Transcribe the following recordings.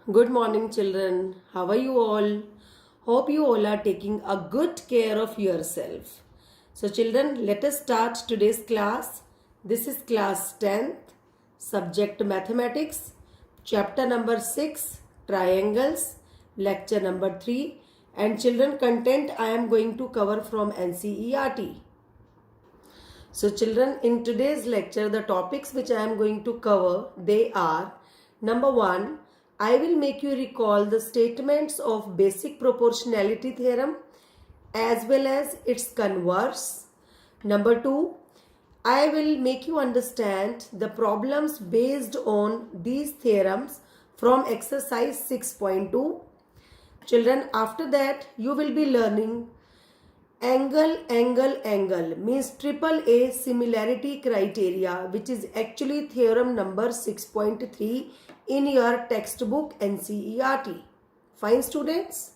Good morning, children. How are you all? Hope you all are taking a good care of yourself. So, children, let us start today's class. This is class 10th, subject mathematics, chapter number 6, triangles, lecture number 3, and children, content I am going to cover from NCERT. So, children, in today's lecture, the topics which I am going to cover, they are number 1, I will make you recall the statements of basic proportionality theorem as well as its converse. Number 2, I will make you understand the problems based on these theorems from exercise 6.2. Children, after that you will be learning angle means triple A similarity criteria, which is actually theorem number 6.3 in your textbook NCERT. Fine, students?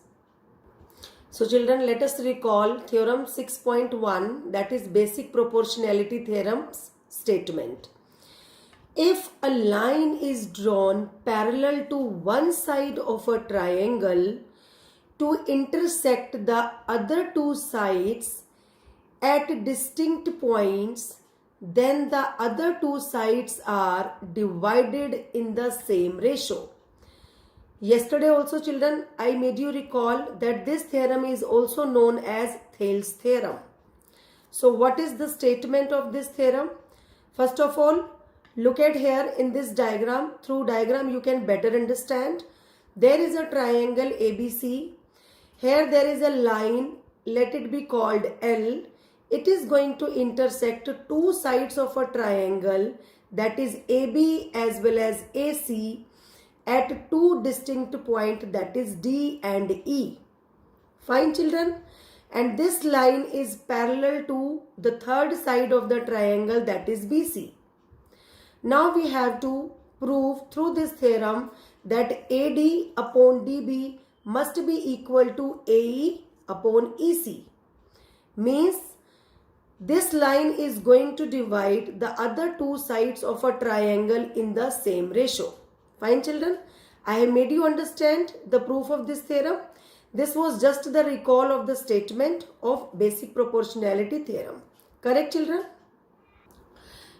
So children, let us recall theorem 6.1, that is basic proportionality theorem's statement. If a line is drawn parallel to one side of a triangle to intersect the other two sides at distinct points, then the other two sides are divided in the same ratio. Yesterday also, children, I made you recall that this theorem is also known as Thales theorem. So what is the statement of this theorem? First of all, look at here in this diagram. Through diagram you can better understand. There is a triangle ABC. Here there is a line, let it be called L. It is going to intersect two sides of a triangle, that is AB as well as AC, at two distinct points, that is D and E. Fine, children? And this line is parallel to the third side of the triangle, that is BC. Now we have to prove through this theorem that AD upon DB must be equal to AE upon EC. Means this line is going to divide the other two sides of a triangle in the same ratio. Fine, children? I have made you understand the proof of this theorem. This was just the recall of the statement of basic proportionality theorem. Correct, children?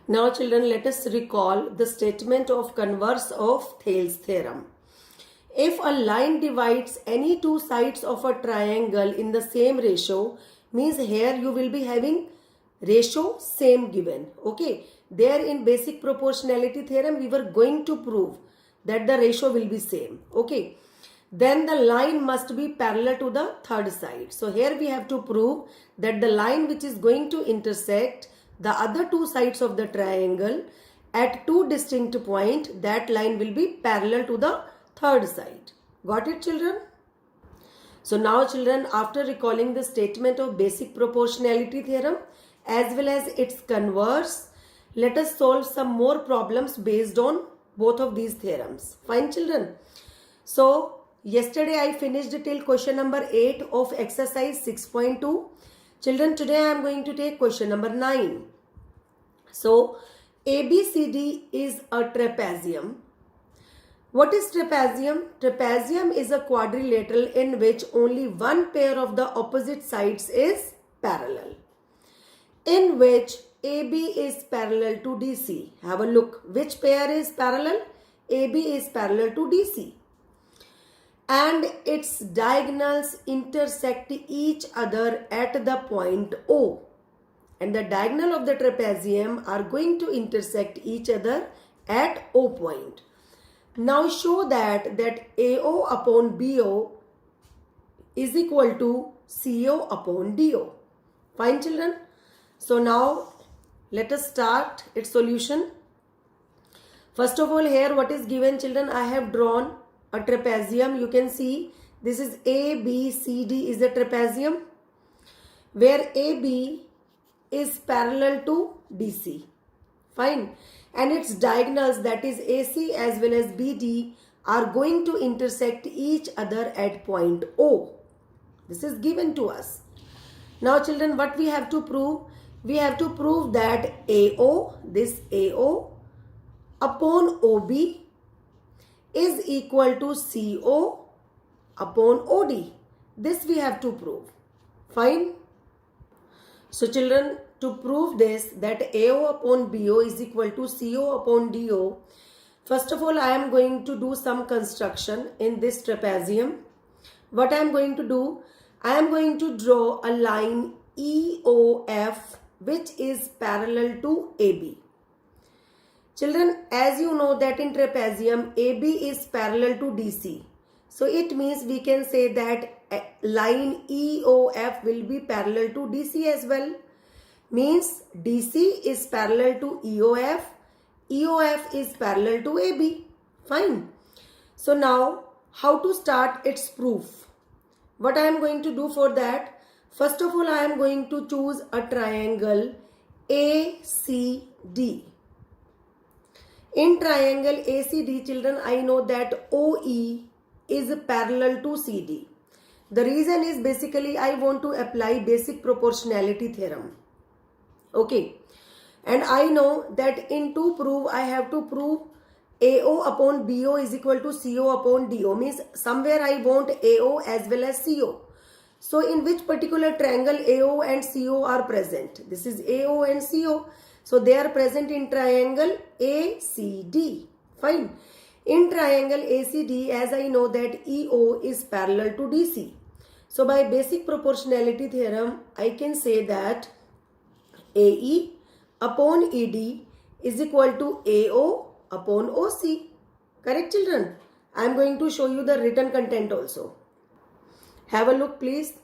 Now, children, let us recall the statement of converse of Thales theorem. If a line divides any two sides of a triangle in the same ratio, means here you will be having ratio same given. Okay. There in basic proportionality theorem we were going to prove that the ratio will be same. Okay. Then the line must be parallel to the third side. So here we have to prove that the line which is going to intersect the other two sides of the triangle at two distinct points, that line will be parallel to the third side. Got it, children? So now, children, after recalling the statement of basic proportionality theorem as well as its converse, let us solve some more problems based on both of these theorems. Fine, children? So yesterday I finished till question number 8 of exercise 6.2. Children, today I am going to take question number 9. So ABCD is a trapezium. What is trapezium? Trapezium is a quadrilateral in which only one pair of the opposite sides is parallel, in which AB is parallel to DC. Have a look. Which pair is parallel? AB is parallel to DC. And its diagonals intersect each other at the point O. And the diagonal of the trapezium are going to intersect each other at O point. Now show that AO upon BO is equal to CO upon DO. Fine, children? So now let us start its solution. First of all, here what is given, children? I have drawn a trapezium. You can see this is ABCD is a trapezium where AB is parallel to DC. Fine. And its diagonals, that is AC as well as BD, are going to intersect each other at point O. This is given to us. Now, children, what we have to prove? We have to prove that AO, this AO upon OB is equal to CO upon OD. This we have to prove. Fine. So children, to prove this, that AO upon BO is equal to CO upon DO, first of all I am going to do some construction in this trapezium. What I am going to do, I am going to draw a line EOF which is parallel to AB. Children, as you know that in trapezium AB is parallel to DC. So it means we can say that line EOF will be parallel to DC as well. Means DC is parallel to EOF. EOF is parallel to AB. Fine. So now how to start its proof? What I am going to do for that? First of all, I am going to choose a triangle ACD. In triangle ACD, children, I know that OE is parallel to CD. The reason is basically I want to apply basic proportionality theorem. Okay. And I know that in to prove, I have to prove AO upon BO is equal to CO upon DO. Means somewhere I want AO as well as CO. So in which particular triangle AO and CO are present? This is AO and CO. So they are present in triangle ACD. Fine. In triangle ACD, as I know that EO is parallel to DC. So by basic proportionality theorem, I can say that AE upon ED is equal to AO upon OC. Correct, children? I am going to show you the written content also. Have a look, please.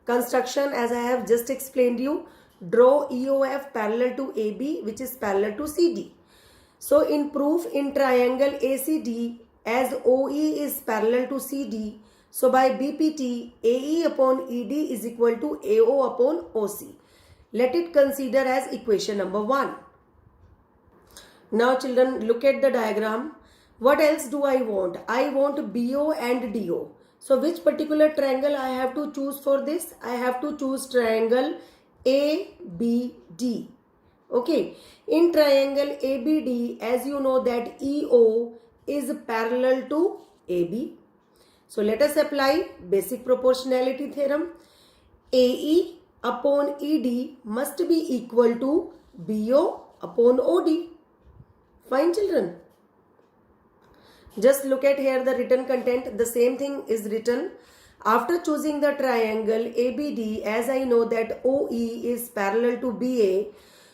Construction, as I have just explained you. Draw EOF parallel to AB, which is parallel to CD. So in proof, in triangle ACD, as OE is parallel to CD, so by BPT, AE upon ED is equal to AO upon OC. Let it consider as equation number 1. Now children, look at the diagram. What else do I want? I want BO and DO. So which particular triangle I have to choose for this? I have to choose triangle ABD. Okay. In triangle ABD, as you know that EO is parallel to AB. So let us apply basic proportionality theorem. AE upon ED must be equal to BO upon OD. Fine, children. Just look at here the written content. The same thing is written. After choosing the triangle ABD, as I know that OE is parallel to BA,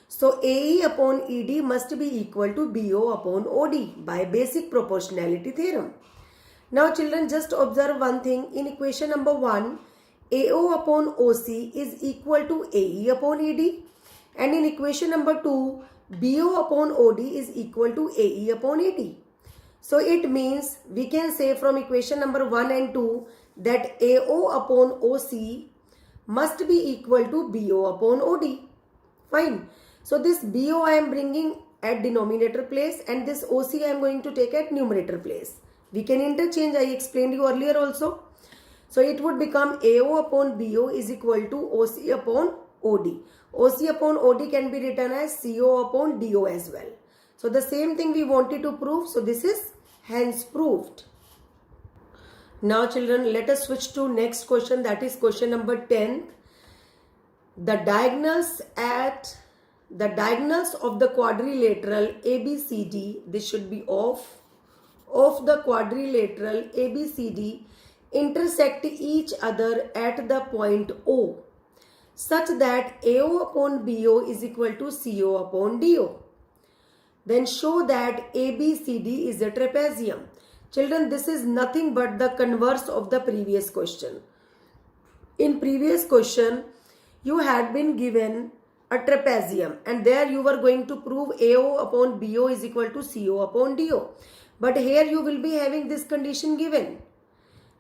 so AE upon ED must be equal to BO upon OD by basic proportionality theorem. Now children, just observe one thing. In equation number 1, AO upon OC is equal to AE upon ED, and in equation number 2, BO upon OD is equal to AE upon AD. So it means we can say from equation number 1 and 2 that AO upon OC must be equal to BO upon OD. Fine. So this BO I am bringing at denominator place and this OC I am going to take at numerator place. We can interchange, I explained you earlier also. So it would become AO upon BO is equal to OC upon OD. OC upon OD can be written as CO upon DO as well. So the same thing we wanted to prove. So this is hence proved. Now children, let us switch to next question, that is question number 10. The diagonals of the quadrilateral ABCD, this should be of the quadrilateral ABCD intersect each other at the point O such that AO upon BO is equal to CO upon DO. Then show that ABCD is a trapezium. Children, this is nothing but the converse of the previous question. In previous question, you had been given a trapezium and there you were going to prove AO upon BO is equal to CO upon DO. But here you will be having this condition given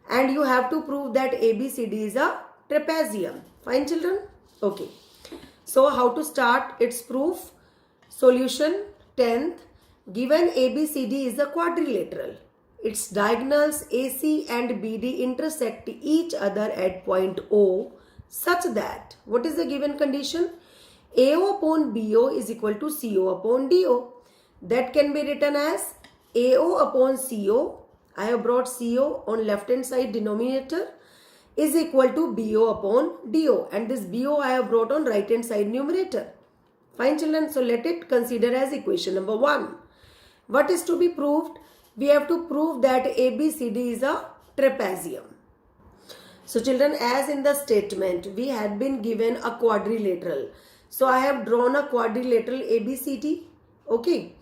and you have to prove that ABCD is a trapezium. Fine, children? Okay. So how to start its proof? Solution 10th. Given ABCD is a quadrilateral. Its diagonals AC and BD intersect each other at point O such that, what is the given condition? AO upon BO is equal to CO upon DO. That can be written as AO upon CO. I have brought CO on left hand side denominator is equal to BO upon DO, and this BO I have brought on right hand side numerator. Fine children, so let it consider as equation number 1. What is to be proved? We have to prove that ABCD is a trapezium. So children, as in the statement, we had been given a quadrilateral. So I have drawn a quadrilateral ABCD, okay,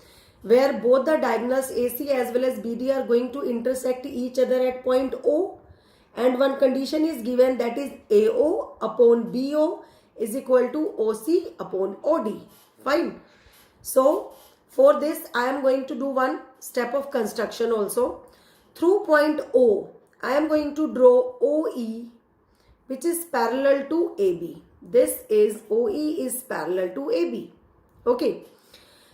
where both the diagonals AC as well as BD are going to intersect each other at point O, and one condition is given, that is AO upon BO is equal to OC upon OD. Fine. So for this I am going to do one step of construction also. Through point O, I am going to draw OE, which is parallel to AB. This is OE is parallel to AB. Okay.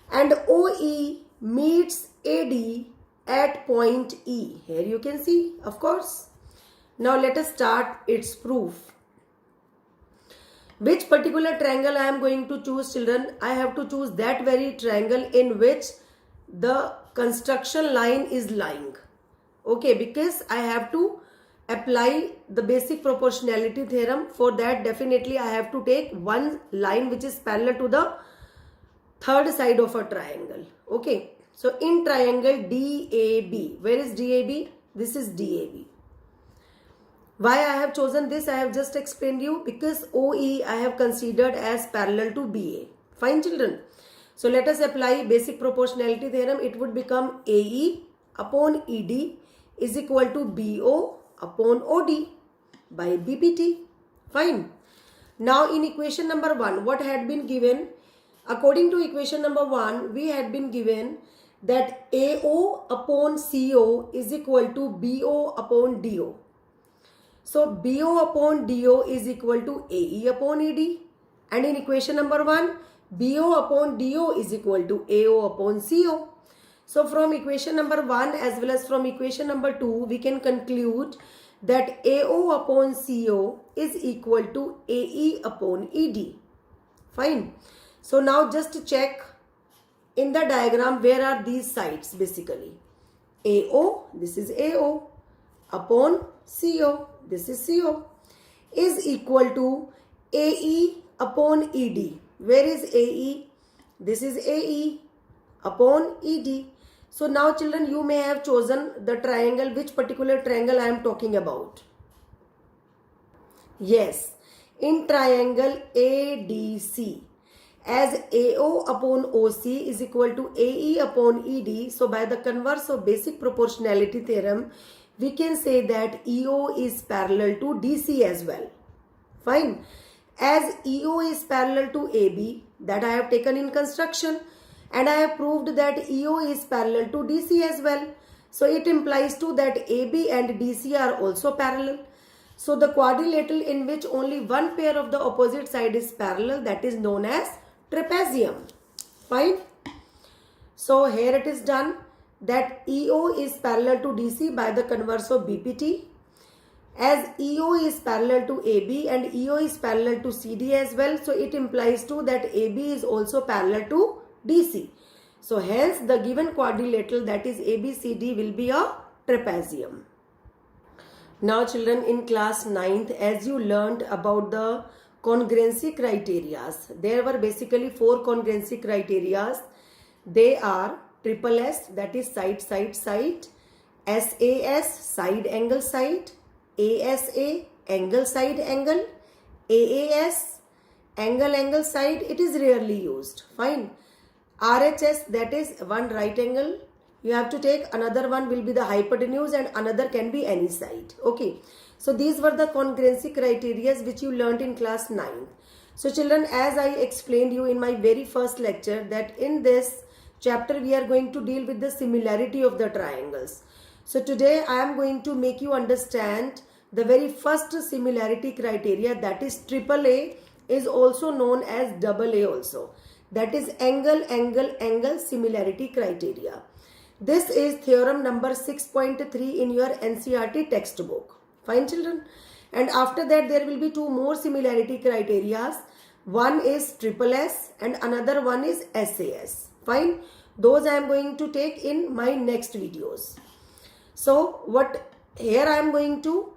And OE meets AD at point E. Here you can see, of course. Now let us start its proof. Which particular triangle I am going to choose, children? I have to choose that very triangle in which the construction line is lying. Okay, because I have to apply the basic proportionality theorem. For that, definitely I have to take one line which is parallel to the third side of a triangle. Okay, so in triangle DAB, where is DAB? This is DAB. Why I have chosen this, I have just explained you, because OE I have considered as parallel to BA. Fine children. So let us apply basic proportionality theorem. It would become AE upon ED is equal to BO upon OD by BPT. Fine. Now in equation number 1, what had been given? According to equation number 1, we had been given that AO upon CO is equal to BO upon DO. So BO upon DO is equal to AE upon ED, and in equation number 1, BO upon DO is equal to AO upon CO. So from equation number 1 as well as from equation number 2, we can conclude that AO upon CO is equal to AE upon ED. Fine. So now just check in the diagram, where are these sides basically? AO, this is AO, upon CO, this is CO, is equal to AE upon ED. Where is AE? This is AE upon ED. So now children, you may have chosen the triangle. Which particular triangle I am talking about? Yes, in triangle ADC, as AO upon OC is equal to AE upon ED. So by the converse of basic proportionality theorem, we can say that EO is parallel to DC as well. Fine. As EO is parallel to AB, that I have taken in construction, and I have proved that EO is parallel to DC as well. So it implies to that AB and DC are also parallel. So the quadrilateral in which only one pair of the opposite side is parallel, that is known as trapezium. Fine. So here it is done, that EO is parallel to DC by the converse of BPT. As EO is parallel to AB and EO is parallel to CD as well, so it implies to that AB is also parallel to DC. So hence the given quadrilateral, that is ABCD, will be a trapezium. Now children, in class 9th, as you learned about the congruency criteria, there were basically 4 congruency criteria. They are triple S, that is side, side, side, SAS, side, angle, side, ASA, angle, side, angle, AAS, angle, angle, side. It is rarely used. Fine. RHS, that is one right angle. You have to take, another one will be the hypotenuse, and another can be any side. Okay. So these were the congruency criteria which you learnt in class 9. So children, as I explained you in my very first lecture, that in this chapter we are going to deal with the similarity of the triangles. So today I am going to make you understand the very first similarity criteria, that is AAA, is also known as AA also. That is angle, angle, angle similarity criteria. This is theorem number 6.3 in your NCERT textbook. Fine children. And after that there will be 2 more similarity criteria. One is SSS and another one is SAS. Fine. Those I am going to take in my next videos. So what here I am going to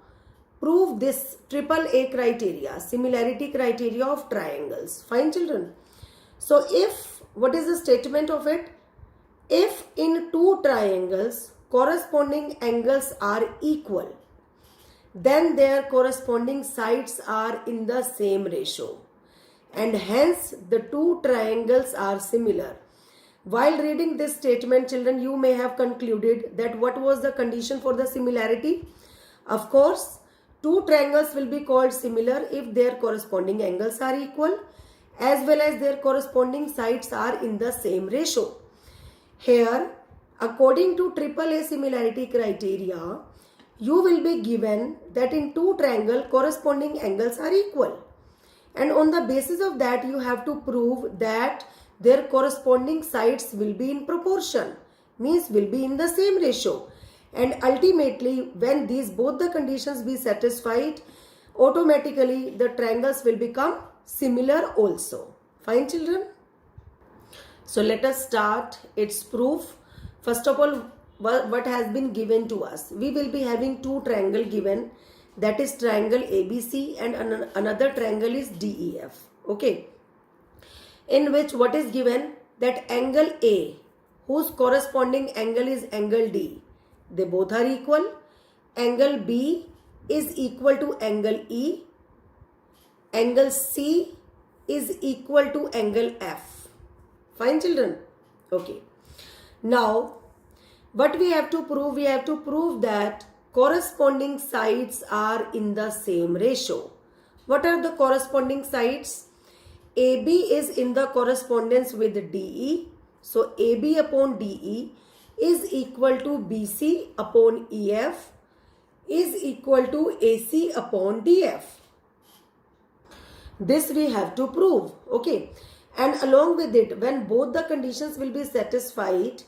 prove this AAA criteria, similarity criteria of triangles. Fine children. So if, what is the statement of it? If in two triangles corresponding angles are equal, then their corresponding sides are in the same ratio, and hence the two triangles are similar. While reading this statement, children, you may have concluded that what was the condition for the similarity? Of course, two triangles will be called similar if their corresponding angles are equal, as well as their corresponding sides are in the same ratio. Here, according to AAA similarity criteria, you will be given that in two triangles corresponding angles are equal. And on the basis of that, you have to prove that their corresponding sides will be in proportion, means will be in the same ratio. And ultimately, when these both the conditions be satisfied, automatically the triangles will become similar also. Fine children? So let us start its proof. First of all, what has been given to us? We will be having two triangles given, that is triangle ABC, and another triangle is DEF. Okay. In which what is given? That angle A, whose corresponding angle is angle D, they both are equal. Angle B is equal to angle E. Angle C is equal to angle F. Fine children? Okay. Now, what we have to prove? We have to prove that corresponding sides are in the same ratio. What are the corresponding sides? AB is in the correspondence with DE. So, AB upon DE is equal to BC upon EF is equal to AC upon DF. This we have to prove. Okay. And along with it, when both the conditions will be satisfied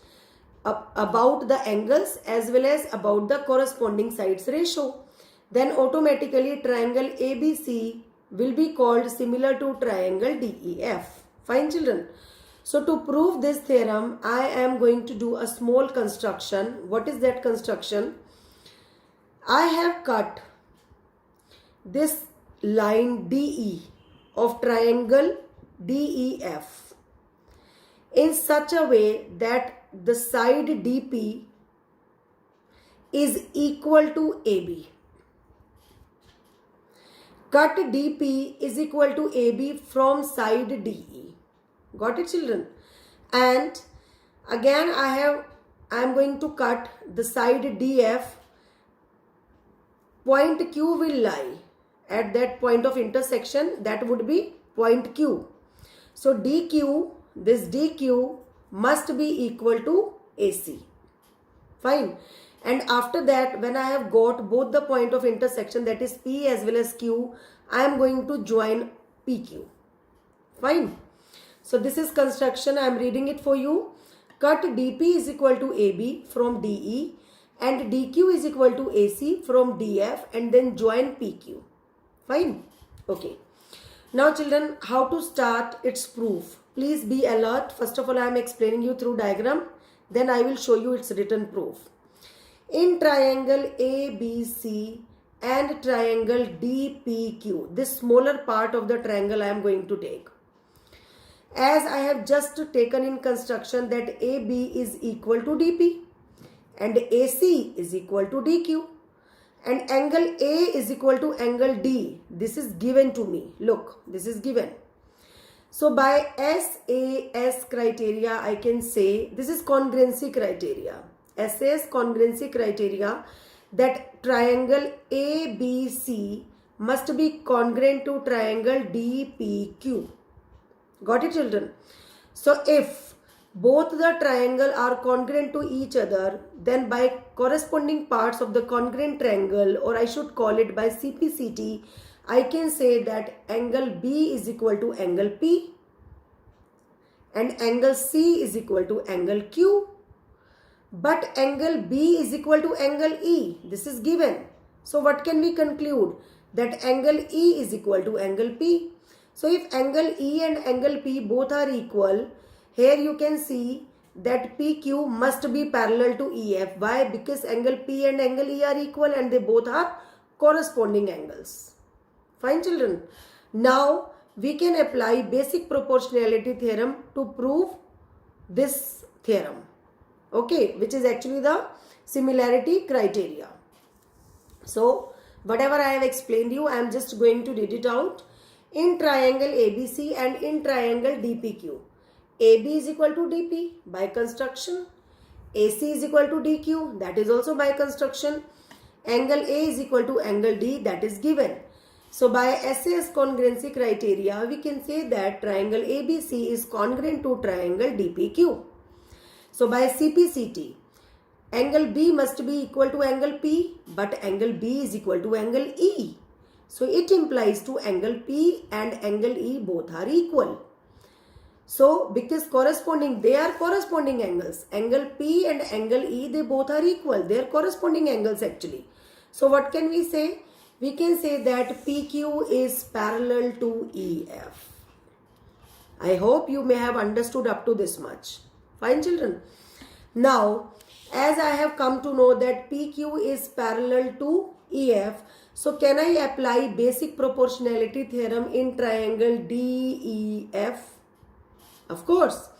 about the angles as well as about the corresponding sides ratio, then automatically triangle ABC will be called similar to triangle DEF. Fine children. So to prove this theorem, I am going to do a small construction. What is that construction? I have cut this line DE of triangle DEF in such a way that the side DP is equal to AB. Cut DP is equal to AB from side DE. Got it, children? And again I am going to cut the side DF. Point Q will lie at that point of intersection, that would be point Q. So DQ, this DQ must be equal to AC. Fine. And after that, when I have got both the point of intersection, that is P as well as Q, I am going to join PQ. Fine. So this is construction. I am reading it for you. Cut DP is equal to AB from DE and DQ is equal to AC from DF, and then join PQ. Fine. Okay. Now children, how to start its proof? Please be alert. First of all, I am explaining you through diagram. Then I will show you its written proof. In triangle ABC and triangle DPQ, this smaller part of the triangle I am going to take. As I have just taken in construction that AB is equal to DP and AC is equal to DQ. And angle A is equal to angle D. This is given to me. Look, this is given. So by SAS criteria, I can say this is congruency criteria. SAS congruency criteria, that triangle ABC must be congruent to triangle DPQ. Got it, children? So if both the triangle are congruent to each other, then by corresponding parts of the congruent triangle, or I should call it by CPCT, I can say that angle B is equal to angle P and angle C is equal to angle Q. But angle B is equal to angle E. This is given. So what can we conclude? That angle E is equal to angle P. So if angle E and angle P both are equal, here you can see that PQ must be parallel to EF. Why? Because angle P and angle E are equal and they both are corresponding angles. Fine children. Now we can apply basic proportionality theorem to prove this theorem. Okay, which is actually the similarity criteria. So whatever I have explained you, I am just going to read it out. In triangle ABC and in triangle DPQ, AB is equal to DP by construction. AC is equal to DQ, that is also by construction. Angle A is equal to angle D, that is given. So by SAS congruency criteria, we can say that triangle ABC is congruent to triangle DPQ. So by CPCT, angle B must be equal to angle P, but angle B is equal to angle E. So it implies to angle P and angle E both are equal. So because they are corresponding angles. Angle P and angle E, they both are equal. They are corresponding angles actually. So what can we say? We can say that PQ is parallel to EF. I hope you may have understood up to this much. Fine children. Now, as I have come to know that PQ is parallel to EF, so can I apply basic proportionality theorem in triangle DEF? Of course.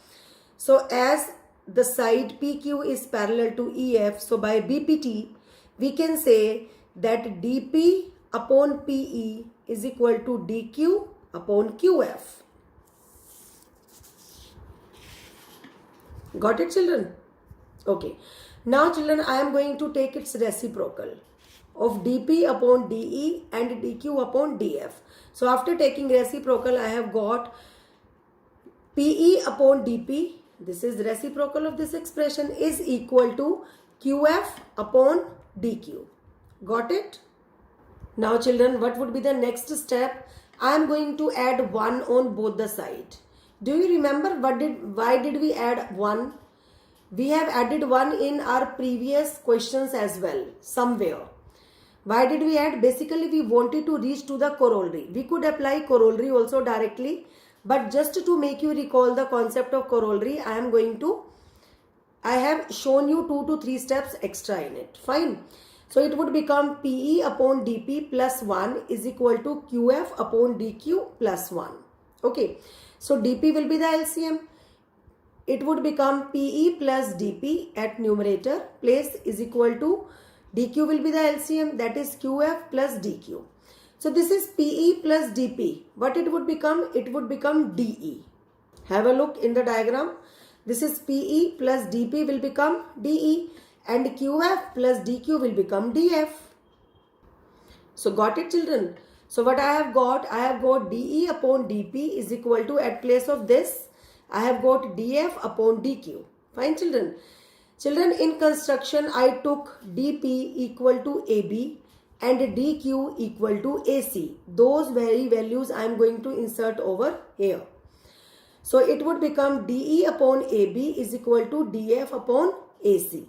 So as the side PQ is parallel to EF, so by BPT, we can say that DP upon PE is equal to DQ upon QF. Got it, children? Okay. Now, children, I am going to take its reciprocal of DP upon DE and DQ upon DF. So, after taking reciprocal, I have got PE upon DP, this is reciprocal of this expression, is equal to QF upon DQ. Got it? Now children, what would be the next step? I am going to add 1 on both the sides. Do you remember why did we add 1? We have added 1 in our previous questions as well, somewhere. Why did we add? Basically, we wanted to reach to the corollary. We could apply corollary also directly, but just to make you recall the concept of corollary, I have shown you 2 to 3 steps extra in it. Fine. So it would become PE upon DP plus 1 is equal to QF upon DQ plus 1. Okay. So DP will be the LCM. It would become PE plus DP at numerator place is equal to DQ will be the LCM, that is QF plus DQ. So this is PE plus DP. What it would become? It would become DE. Have a look in the diagram. This is PE plus DP will become DE and QF plus DQ will become DF. So got it, children? So what I have got DE upon DP is equal to, at place of this, I have got DF upon DQ. Fine, children. Children, in construction, I took DP equal to AB and DQ equal to AC. Those very values I am going to insert over here. So it would become DE upon AB is equal to DF upon AC.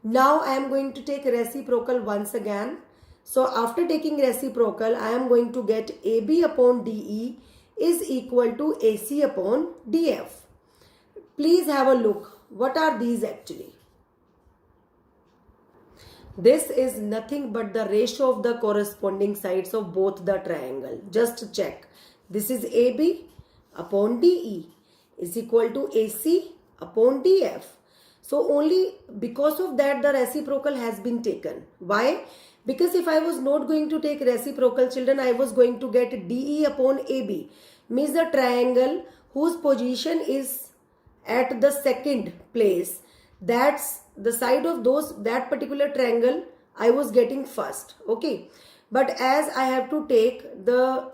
Now I am going to take reciprocal once again. So after taking reciprocal, I am going to get AB upon DE is equal to AC upon DF. Please have a look. What are these actually? This is nothing but the ratio of the corresponding sides of both the triangle. Just check. This is AB upon DE is equal to AC upon DF. So only because of that the reciprocal has been taken. Why? Because if I was not going to take reciprocal, children, I was going to get DE upon AB. Means the triangle whose position is at the second place, that's the side of that particular triangle I was getting first. Okay. But as I have to take the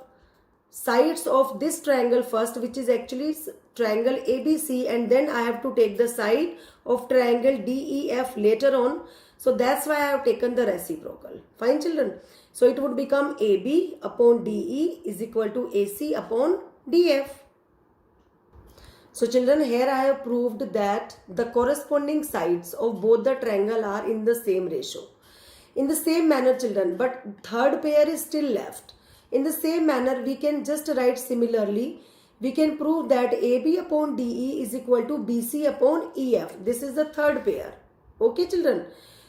sides of this triangle first, which is actually triangle ABC, and then I have to take the side of triangle DEF later on. So that's why I have taken the reciprocal. Fine, children. So it would become AB upon DE is equal to AC upon DF. So children, here I have proved that the corresponding sides of both the triangle are in the same ratio. In the same manner, children, but third pair is still left. In the same manner, we can just write similarly. we can prove that AB upon DE is equal to BC upon EF. This is the third pair. Okay, children.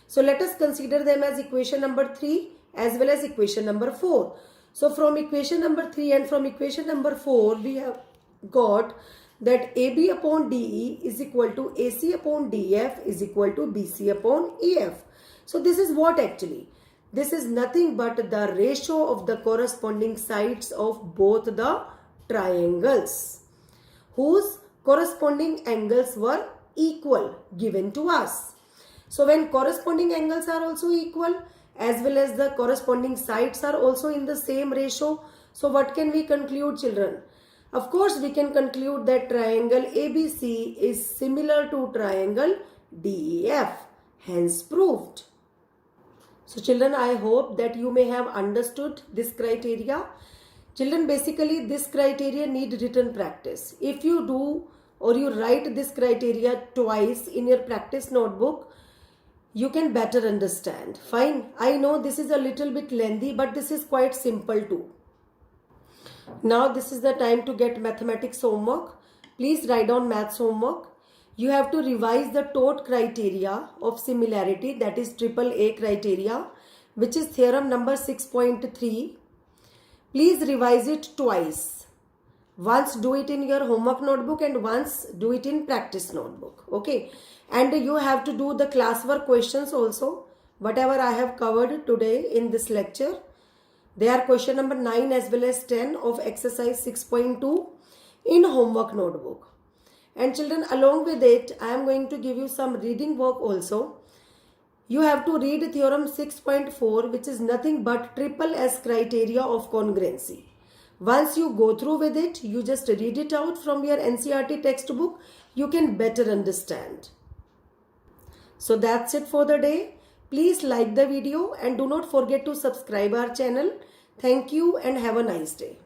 So let us consider them as equation number 3 as well as equation number 4. So from equation number 3 and from equation number 4, we have got that AB upon DE is equal to AC upon DF is equal to BC upon EF. So this is what actually? This is nothing but the ratio of the corresponding sides of both the triangles whose corresponding angles were equal given to us. So when corresponding angles are also equal as well as the corresponding sides are also in the same ratio, so what can we conclude, children? Of course, we can conclude that triangle ABC is similar to triangle DEF, hence proved. So children, I hope that you may have understood this criteria. Children, basically this criteria need written practice. If you do or you write this criteria twice in your practice notebook, you can better understand. Fine, I know this is a little bit lengthy, but this is quite simple too. Now this is the time to get mathematics homework. Please write down maths homework. You have to revise the TOT criteria of similarity, that is AAA criteria, which is theorem number 6.3. Please revise it twice. Once do it in your homework notebook and once do it in practice notebook. Okay. And you have to do the classwork questions also. Whatever I have covered today in this lecture. They are question number 9 as well as 10 of exercise 6.2 in homework notebook. And children, along with it, I am going to give you some reading work also. You have to read theorem 6.4, which is nothing but triple S criteria of congruency. Once you go through with it, you just read it out from your NCERT textbook, you can better understand. So that's it for the day. Please like the video and do not forget to subscribe our channel. Thank you and have a nice day.